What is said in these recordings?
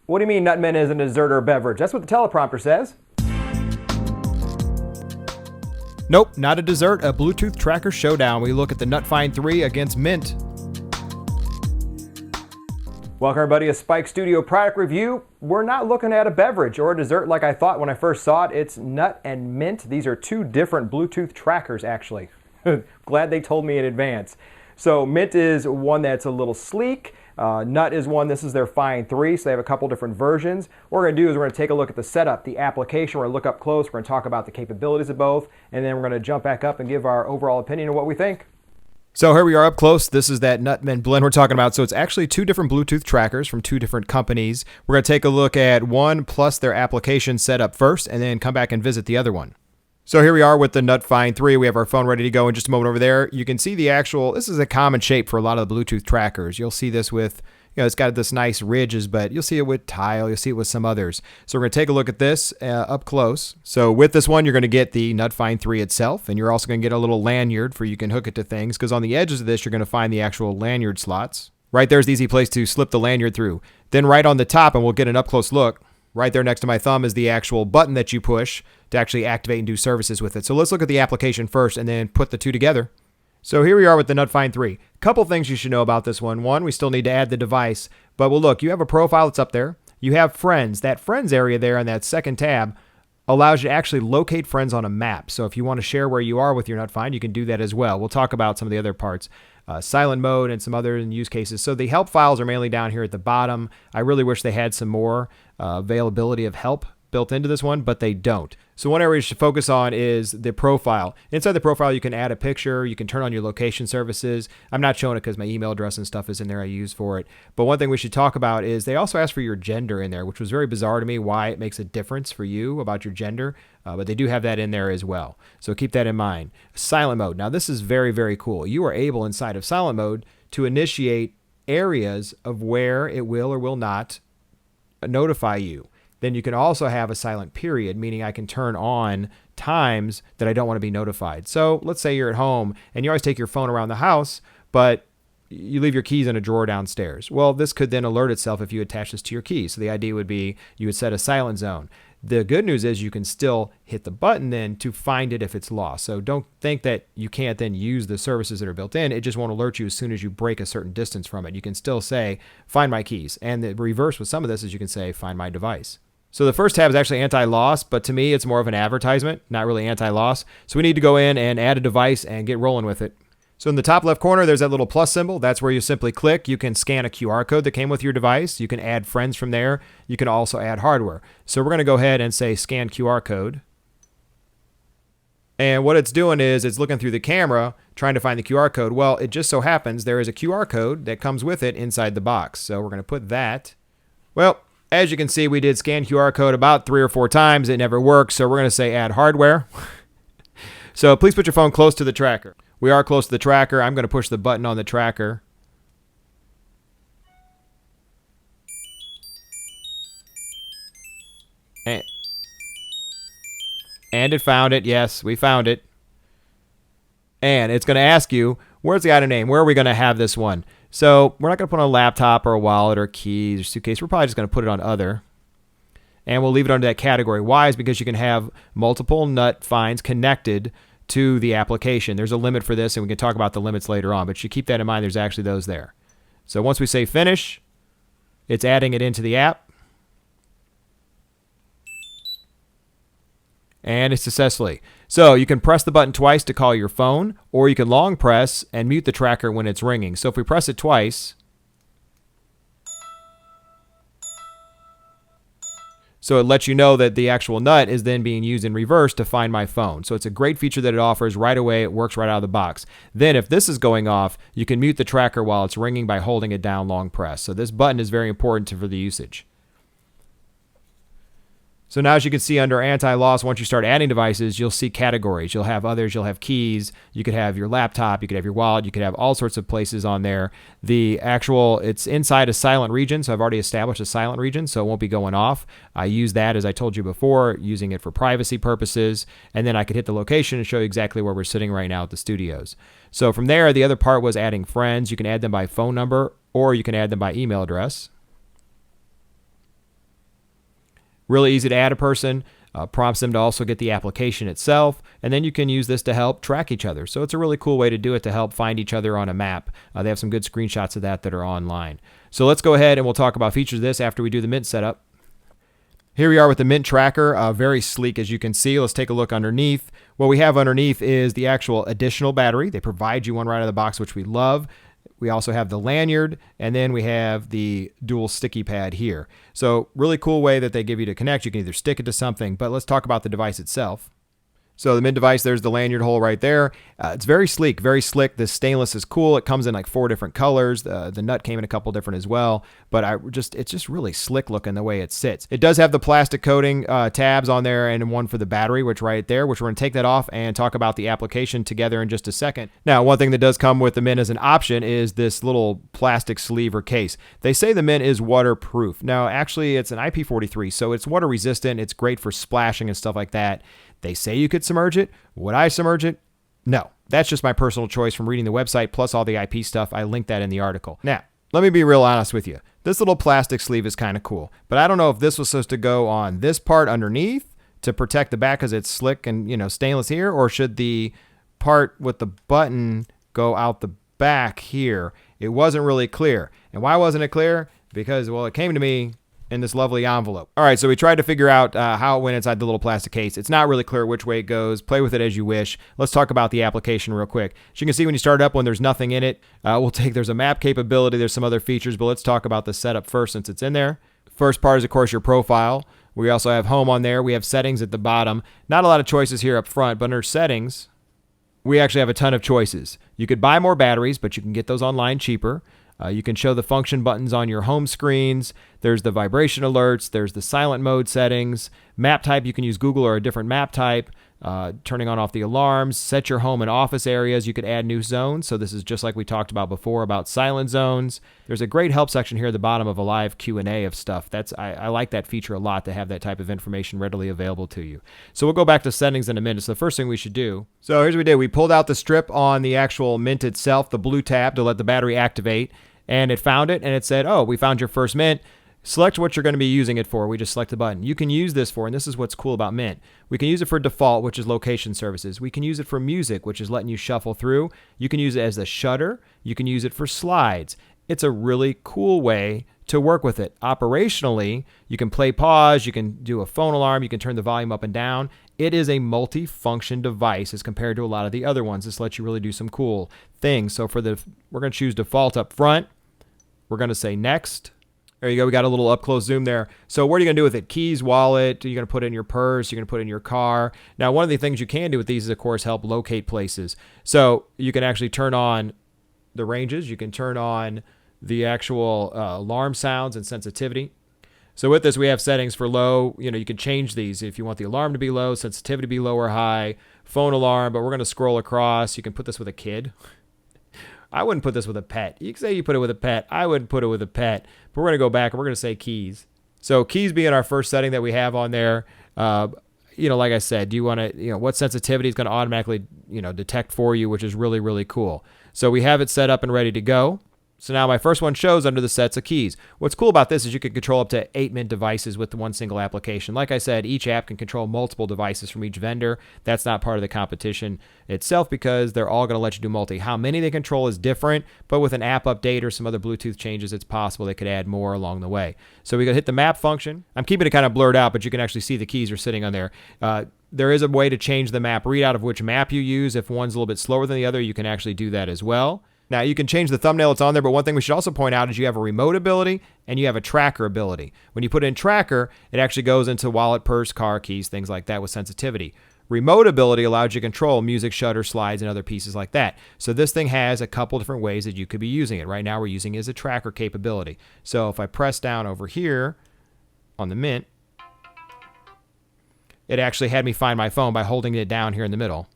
What do you mean Nutman isn't a dessert or a beverage? That's what the teleprompter says. Nope, not a dessert, a Bluetooth Tracker Showdown. We look at the NutFind 3 against MYNT. Welcome everybody to Spike Studio product review. We're not looking at a beverage or a dessert like I thought when I first saw it. It's Nut and MYNT. These are two different Bluetooth trackers actually. Glad they told me in advance. So MYNT is one that's a little sleek. Nut is one, this is their Find 3, so they have a couple different versions. What we're going to do is we're going to take a look at the setup, the application, we're going to look up close, we're going to talk about the capabilities of both, and then we're going to jump back up and give our overall opinion of what we think. So here we are up close. This is that Nutman blend we're talking about. So it's actually two different Bluetooth trackers from two different companies. We're going to take a look at one plus their application setup first, and then come back and visit the other one. So here we are with the NutFind 3. We have our phone ready to go in just a moment over there. You can see the actual, this is a common shape for a lot of the Bluetooth trackers. You'll see this with, it's got this nice ridges, but you'll see it with tile. You'll see it with some others. So we're going to take a look at this up close. So with this one, you're going to get the NutFind 3 itself, and you're also going to get a little lanyard for you can hook it to things, because on the edges of this, you're going to find the actual lanyard slots. Right there's the easy place to slip the lanyard through. Then right on the top, and we'll get an up-close look, right there next to my thumb is the actual button that you push to actually activate and do services with it. So let's look at the application first and then put the two together. So here we are with the NutFind 3. Couple things you should know about this one. One, we still need to add the device, but well, look, you have a profile that's up there. You have friends. That friends area there on that second tab allows you to actually locate friends on a map. So if you want to share where you are with your NutFind, you can do that as well. We'll talk about some of the other parts. Silent mode and some other use cases. So the help files are mainly down here at the bottom. I really wish they had some more availability of help built into this one, but they don't. So one area you should focus on is the profile. Inside the profile, you can add a picture. You can turn on your location services. I'm not showing it because my email address and stuff is in there I use for it. But one thing we should talk about is they also ask for your gender in there, which was very bizarre to me, why it makes a difference for you about your gender. But they do have that in there as well. So keep that in mind. Silent mode. Now this is very, very cool. You are able inside of silent mode to initiate areas of where it will or will not notify you. Then you can also have a silent period, meaning I can turn on times that I don't want to be notified. So let's say you're at home and you always take your phone around the house, but you leave your keys in a drawer downstairs. Well, this could then alert itself if you attach this to your keys. So the idea would be you would set a silent zone. The good news is you can still hit the button then to find it if it's lost. So don't think that you can't then use the services that are built in. It just won't alert you as soon as you break a certain distance from it. You can still say, find my keys. And the reverse with some of this is you can say, find my device. So the first tab is actually anti-loss, but to me, it's more of an advertisement, not really anti-loss. So we need to go in and add a device and get rolling with it. So in the top left corner, there's that little plus symbol. That's where you simply click. You can scan a QR code that came with your device. You can add friends from there. You can also add hardware. So we're going to go ahead and say scan QR code. And what it's doing is it's looking through the camera, trying to find the QR code. Well, it just so happens there is a QR code that comes with it inside the box. So we're going to put that. Well, as you can see, we did scan QR code about 3 or 4 times. It never worked. So we're going to say add hardware. So please put your phone close to the tracker. We are close to the tracker. I'm going to push the button on the tracker. And it found it. Yes, we found it. And it's going to ask you, where's the item name? Where are we going to have this one? So we're not going to put on a laptop or a wallet or keys or suitcase. We're probably just going to put it on other. And we'll leave it under that category. Why? Is because you can have multiple NutFinds connected to the application. There's a limit for this, and we can talk about the limits later on, but you keep that in mind. There's actually those there. So once we say finish, it's adding it into the app. And it's successfully. So you can press the button twice to call your phone, or you can long press and mute the tracker when it's ringing. So if we press it twice, so it lets you know that the actual nut is then being used in reverse to find my phone. So it's a great feature that it offers right away. It works right out of the box. Then if this is going off, you can mute the tracker while it's ringing by holding it down long press. So this button is very important for the usage. So now as you can see under anti-loss, once you start adding devices, you'll see categories. You'll have others, you'll have keys, you could have your laptop, you could have your wallet, you could have all sorts of places on there. It's inside a silent region, so I've already established a silent region, so it won't be going off. I use that, as I told you before, using it for privacy purposes, and then I could hit the location and show you exactly where we're sitting right now at the studios. So from there, the other part was adding friends. You can add them by phone number, or you can add them by email address. Really easy to add a person. Prompts them to also get the application itself, and then you can use this to help track each other. So it's a really cool way to do it to help find each other on a map. They have some good screenshots of that are online. So let's go ahead and we'll talk about features of this after we do the MYNT setup. Here we are with the MYNT Tracker, very sleek as you can see. Let's take a look underneath. What we have underneath is the actual additional battery. They provide you one right out of the box, which we love. We also have the lanyard, and then we have the dual sticky pad here. So really cool way that they give you to connect. You can either stick it to something, but let's talk about the device itself. So the MYNT device, there's the lanyard hole right there. It's very sleek, very slick. The stainless is cool. It comes in like 4 different colors. The nut came in a couple different as well, but it's just really slick looking the way it sits. It does have the plastic coating tabs on there and one for the battery, which right there, which we're going to take that off and talk about the application together in just a second. Now, one thing that does come with the MYNT as an option is this little plastic sleeve or case. They say the MYNT is waterproof. Now, actually, it's an IP43, so it's water resistant. It's great for splashing and stuff like that. They say you could submerge it. Would I submerge it? No. That's just my personal choice from reading the website plus all the IP stuff. I linked that in the article. Now, let me be real honest with you. This little plastic sleeve is kind of cool, but I don't know if this was supposed to go on this part underneath to protect the back because it's slick and, stainless here, or should the part with the button go out the back here? It wasn't really clear. And why wasn't it clear? Because, well, it came to me in this lovely envelope. All right, so we tried to figure out how it went inside the little plastic case. It's not really clear which way it goes. Play with it as you wish. Let's talk about the application real quick. As you can see when you start up, when there's nothing in it, there's a map capability, there's some other features, but let's talk about the setup first since it's in there. First part is, of course, your profile. We also have home on there. We have settings at the bottom. Not a lot of choices here up front, but under settings, we actually have a ton of choices. You could buy more batteries, but you can get those online cheaper. You can show the function buttons on your home screens. There's the vibration alerts. There's the silent mode settings. Map type, you can use Google or a different map type. Turning on off the alarms. Set your home and office areas. You could add new zones. So this is just like we talked about before about silent zones. There's a great help section here at the bottom of a live Q&A of stuff. I like that feature a lot to have that type of information readily available to you. So we'll go back to settings in a minute. So the first thing we should do. So here's what we did. We pulled out the strip on the actual MYNT itself, the blue tab to let the battery activate. And it found it, and it said, oh, we found your first MYNT. Select what you're going to be using it for. We just select the button. You can use this for, and this is what's cool about MYNT. We can use it for default, which is location services. We can use it for music, which is letting you shuffle through. You can use it as a shutter. You can use it for slides. It's a really cool way to work with it. Operationally, you can play pause. You can do a phone alarm. You can turn the volume up and down. It is a multi-function device as compared to a lot of the other ones. This lets you really do some cool things. So we're going to choose default up front. We're going to say next. There you go. We got a little up close zoom there. So what are you going to do with it? Keys, wallet. You're going to put it in your purse. You're going to put it in your car. Now, one of the things you can do with these is, of course, help locate places. So you can actually turn on the ranges. You can turn on the actual alarm sounds and sensitivity. So with this, we have settings for low. You can change these if you want the alarm to be low, sensitivity to be low or high, phone alarm, but we're going to scroll across. You can put this with a kid. I wouldn't put this with a pet. You can say you put it with a pet. I wouldn't put it with a pet. But we're going to go back and we're going to say keys. So keys being our first setting that we have on there. Like I said, do you want to, what sensitivity is going to automatically, detect for you, which is really, really cool. So we have it set up and ready to go. So now my first one shows under the sets of keys. What's cool about this is you can control up to 8 MYNT devices with the one single application. Like I said, each app can control multiple devices from each vendor. That's not part of the competition itself because they're all going to let you do multi. How many they control is different, but with an app update or some other Bluetooth changes, it's possible they could add more along the way. So we got to hit the map function. I'm keeping it kind of blurred out, but you can actually see the keys are sitting on there. There is a way to change the map readout of which map you use. If one's a little bit slower than the other, you can actually do that as well. Now, you can change the thumbnail that's on there, but one thing we should also point out is you have a remote ability and you have a tracker ability. When you put in tracker, it actually goes into wallet, purse, car, keys, things like that with sensitivity. Remote ability allows you to control music, shutter, slides, and other pieces like that. So this thing has a couple different ways that you could be using it. Right now, we're using it as a tracker capability. So if I press down over here on the MYNT, it actually had me find my phone by holding it down here in the middle.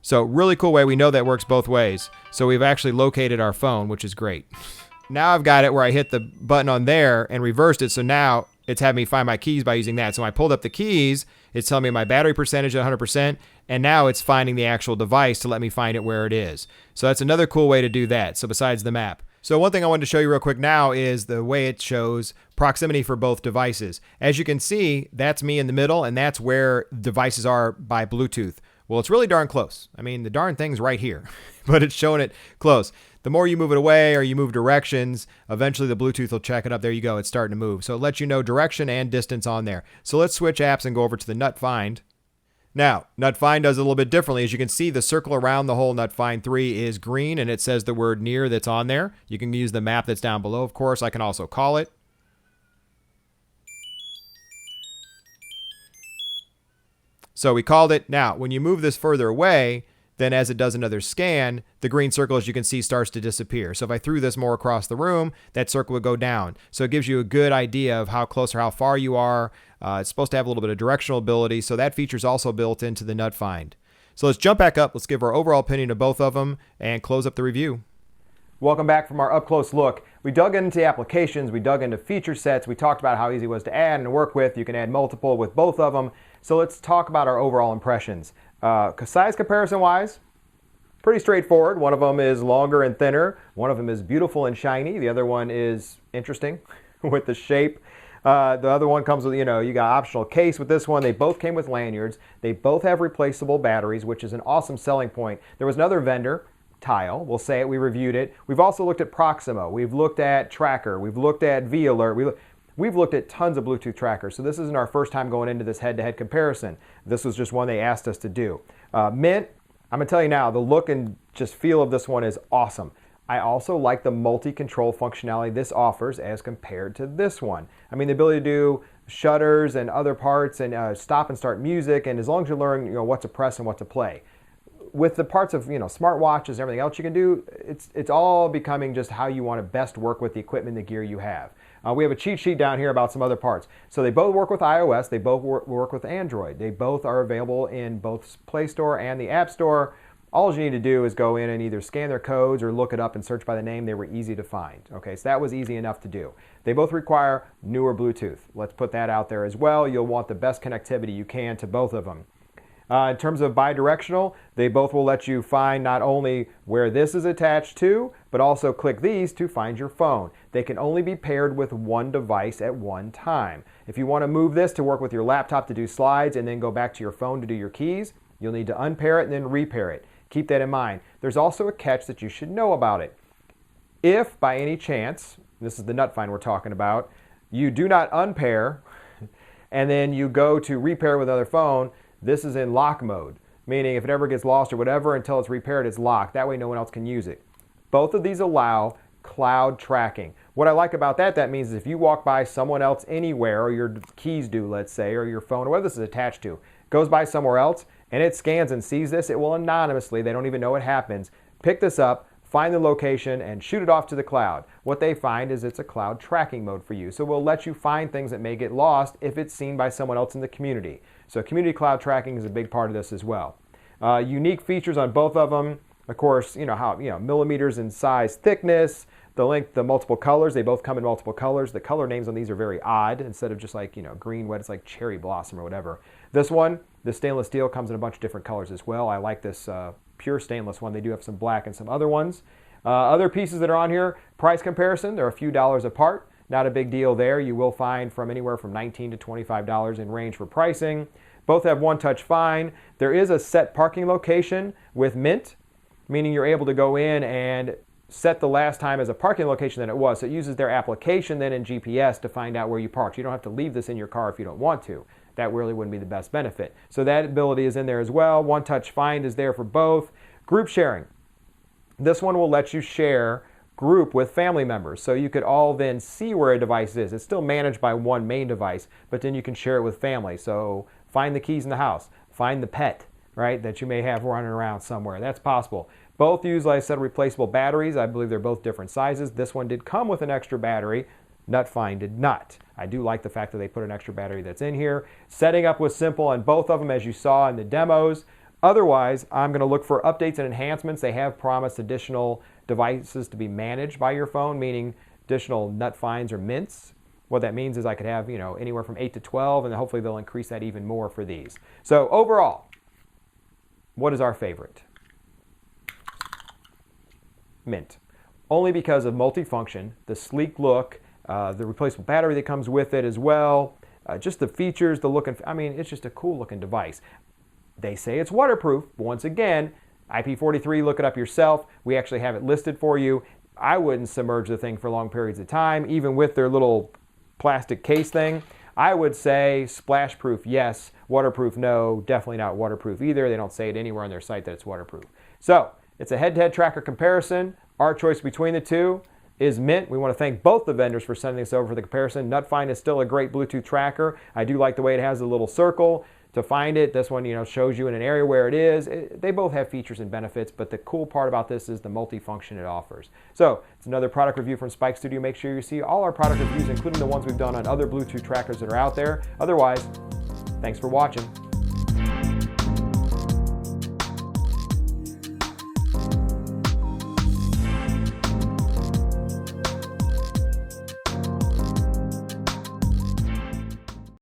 So really cool way. We know that works both ways. So we've actually located our phone, which is great. Now I've got it where I hit the button on there and reversed it. So now it's having me find my keys by using that. So when I pulled up the keys, it's telling me my battery percentage at 100%. And now it's finding the actual device to let me find it where it is. So that's another cool way to do that. So besides the map. So one thing I wanted to show you real quick now is the way it shows proximity for both devices. As you can see, that's me in the middle, and that's where devices are by Bluetooth. Well, it's really darn close. I mean, the darn thing's right here, but it's showing it close. The more you move it away or you move directions, eventually the Bluetooth will check it up. There you go. It's starting to move. So it lets you know direction and distance on there. So let's switch apps and go over to the Nut Find. Now, Nut Find does it a little bit differently. As you can see, the circle around the whole Nut Find 3 is green, and it says the word near that's on there. You can use the map that's down below, of course. I can also call it. So we called it. Now, when you move this further away, then as it does another scan, the green circle, as you can see, starts to disappear. So if I threw this more across the room, that circle would go down. So it gives you a good idea of how close or how far you are. It's supposed to have a little bit of directional ability, so that feature is also built into the Nut Find. So let's jump back up. Let's give our overall opinion of both of them and close up the review. Welcome back from our up-close look. We dug into the applications, we dug into feature sets, we talked about how easy it was to add and work with. You can add multiple with both of them. So let's talk about our overall impressions. Size comparison-wise, pretty straightforward. One of them is longer and thinner. One of them is beautiful and shiny. The other one is interesting with the shape. The other one comes with, you got optional case with this one. They both came with lanyards. They both have replaceable batteries, which is an awesome selling point. There was another vendor, Tile, we'll say it, we reviewed it. We've also looked at Proximo. We've looked at Tracker. We've looked at V-Alert. We've looked at tons of Bluetooth trackers, so this isn't our first time going into this head-to-head comparison. This was just one they asked us to do. MYNT, I'm going to tell you now, the look and just feel of this one is awesome. I also like the multi-control functionality this offers as compared to this one. I mean, the ability to do shutters and other parts and stop and start music, and as long as you learn what to press and what to play. With the parts of smartwatches and everything else you can do, it's all becoming just how you want to best work with the equipment, the gear you have. We have a cheat sheet down here about some other parts. So they both work with iOS, they both work with Android. They both are available in both Play Store and the App Store. All you need to do is go in and either scan their codes or look it up and search by the name. They were easy to find. Okay, so that was easy enough to do. They both require newer Bluetooth. Let's put that out there as well. You'll want the best connectivity you can to both of them. In terms of bidirectional, they both will let you find not only where this is attached to, but also click these to find your phone. They can only be paired with one device at one time. If you want to move this to work with your laptop to do slides and then go back to your phone to do your keys, you'll need to unpair it and then repair it. Keep that in mind. There's also a catch that you should know about it. If by any chance, this is the Nut Find we're talking about, you do not unpair and then you go to repair with another phone, this is in lock mode, meaning if it ever gets lost or whatever, until it's repaired, it's locked. That way no one else can use it. Both of these allow cloud tracking. What I like about that means is if you walk by someone else anywhere, or your keys do, let's say, or your phone, or whatever this is attached to, goes by somewhere else, and it scans and sees this, it will anonymously, they don't even know it happens, pick this up, find the location, and shoot it off to the cloud. What they find is it's a cloud tracking mode for you. So we'll let you find things that may get lost if it's seen by someone else in the community. So community cloud tracking is a big part of this as well. Unique features on both of them, of course, millimeters in size, thickness, the length, the multiple colors. They both come in multiple colors. The color names on these are very odd. Instead of just like, green, wet, it's like cherry blossom or whatever. This one, the stainless steel, comes in a bunch of different colors as well. I like this pure stainless one. They do have some black and some other ones. Other pieces that are on here, price comparison, they're a few dollars apart. Not a big deal there. You will find from anywhere from $19 to $25 in range for pricing. Both have one-touch find. There is a set parking location with MYNT, meaning you're able to go in and set the last time as a parking location that it was. So it uses their application then in GPS to find out where you parked. You don't have to leave this in your car if you don't want to. That really wouldn't be the best benefit. So that ability is in there as well. One-touch find is there for both. Group sharing. This one will let you share group with family members. So you could all then see where a device is. It's still managed by one main device, but then you can share it with family. So find the keys in the house. Find the pet, right, that you may have running around somewhere. That's possible. Both use, like I said, replaceable batteries. I believe they're both different sizes. This one did come with an extra battery. Nut Find did not. I do like the fact that they put an extra battery that's in here. Setting up was simple on both of them, as you saw in the demos. Otherwise, I'm going to look for updates and enhancements. They have promised additional devices to be managed by your phone, meaning additional Nut Finds or MYNTs. What that means is I could have, anywhere from 8 to 12, and hopefully they'll increase that even more for these. So overall, what is our favorite? MYNT. only because of multifunction, the sleek look, the replaceable battery that comes with it as well, just the features, the look, and I mean, it's just a cool looking device. They say it's waterproof, but once again, IP43, look it up yourself. We actually have it listed for you. I wouldn't submerge the thing for long periods of time, even with their little plastic case thing. I would say splash proof, yes. Waterproof, no. Definitely not waterproof either. They don't say it anywhere on their site that it's waterproof. So it's a head-to-head tracker comparison. Our choice between the two is MYNT. We want to thank both the vendors for sending this over for the comparison. NutFind is still a great Bluetooth tracker. I do like the way it has a little circle to find it. This one, shows you in an area where it is. They both have features and benefits, but the cool part about this is the multifunction it offers. So it's another product review from Spike Studio. Make sure you see all our product reviews, including the ones we've done on other Bluetooth trackers that are out there. Otherwise, thanks for watching.